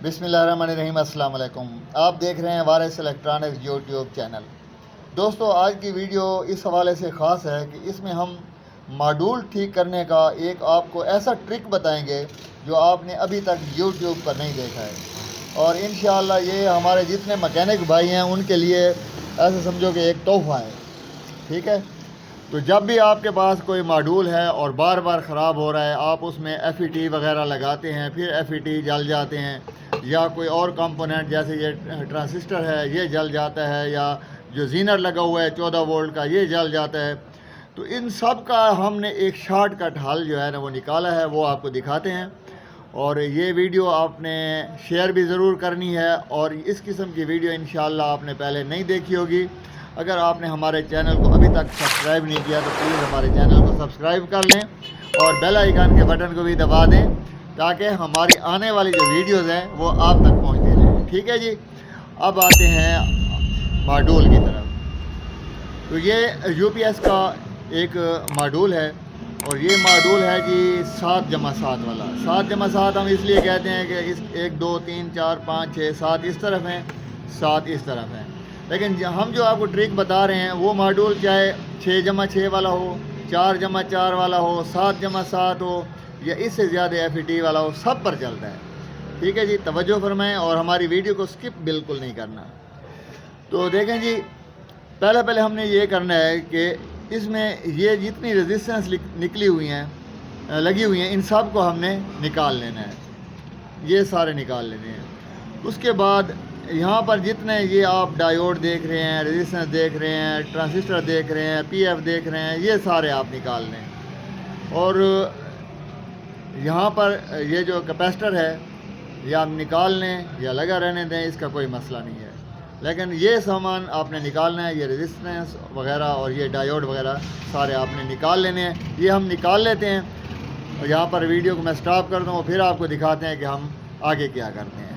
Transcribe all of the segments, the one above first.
बिस्मिल्लाहिर्रहमानिर्रहीम। अस्सलाम वालेकुम। आप देख रहे हैं वारिस इलेक्ट्रॉनिक्स यूट्यूब चैनल। दोस्तों, आज की वीडियो इस हवाले से ख़ास है कि इसमें हम मॉड्यूल ठीक करने का एक आपको ऐसा ट्रिक बताएंगे जो आपने अभी तक यूट्यूब पर नहीं देखा है, और इंशाअल्लाह ये हमारे जितने मकैनिक भाई हैं उनके लिए ऐसे समझो कि एक तोहफ़ा है। ठीक है, तो जब भी आपके पास कोई मॉड्यूल है और बार बार ख़राब हो रहा है, आप उसमें FET वगैरह लगाते हैं, फिर FET जल जाते हैं, या कोई और कंपोनेंट जैसे ये ट्रांजिस्टर है ये जल जाता है, या जो जीनर लगा हुआ है 14 वोल्ट का ये जल जाता है, तो इन सब का हमने एक शॉर्टकट हल जो है ना वो निकाला है, वो आपको दिखाते हैं। और ये वीडियो आपने शेयर भी ज़रूर करनी है, और इस किस्म की वीडियो इंशाअल्लाह आपने पहले नहीं देखी होगी। अगर आपने हमारे चैनल को अभी तक सब्सक्राइब नहीं किया तो प्लीज़ हमारे चैनल को सब्सक्राइब कर लें और बेल आइकन के बटन को भी दबा दें, ताकि हमारी आने वाली जो वीडियोज़ हैं वो आप तक पहुँचती रहें। ठीक है जी, अब आते हैं मॉड्यूल की तरफ। तो ये UPS का एक मॉड्यूल है, और ये मॉड्यूल है जी 7+7 वाला। 7+7 हम इसलिए कहते हैं कि इस 1 2 3 4 5 6 7 इस तरफ हैं, 7 इस तरफ हैं। लेकिन हम जो आपको ट्रिक बता रहे हैं वो मॉड्यूल चाहे 6+6 वाला हो, 4+4 वाला हो, 7+7 हो, या इससे ज़्यादा FET वाला हो, सब पर चलता है। ठीक है जी, तवज्जो फरमाएं और हमारी वीडियो को स्किप बिल्कुल नहीं करना। तो देखें जी, पहले हमने ये करना है कि इसमें ये जितनी रेजिस्टेंस निकली हुई हैं लगी हुई हैं, इन सब को हमने निकाल लेना है, ये सारे निकाल लेने हैं। उसके बाद यहाँ पर जितने ये आप डायोड देख रहे हैं, रेजिस्टेंस देख रहे हैं, ट्रांजिस्टर देख रहे हैं, PF देख रहे हैं, ये सारे आप निकाल लें। और यहाँ पर ये जो कैपेसिटर है ये आप निकाल लें या लगा रहने दें, इसका कोई मसला नहीं है। लेकिन ये सामान आपने निकालना है, ये रेजिस्टेंस वगैरह और ये डायोड वगैरह सारे आपने निकाल लेने हैं। ये हम निकाल लेते हैं, और यहाँ पर वीडियो को मैं स्टॉप कर दूँ और फिर आपको दिखाते हैं कि हम आगे क्या करते हैं।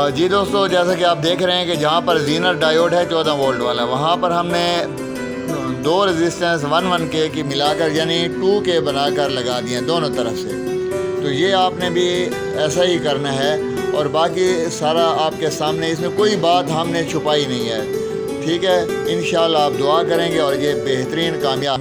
जी दोस्तों, जैसा कि आप देख रहे हैं कि जहाँ पर जीनर डायोड है 14 वोल्ट वाला, वहाँ पर हमने दो रेजिस्टेंस 1 1K की मिलाकर यानी 2K बनाकर लगा दिए दोनों तरफ से। तो ये आपने भी ऐसा ही करना है, और बाकी सारा आपके सामने, इसमें कोई बात हमने छुपाई नहीं है। ठीक है, इंशाल्लाह आप दुआ करेंगे और ये बेहतरीन कामयाब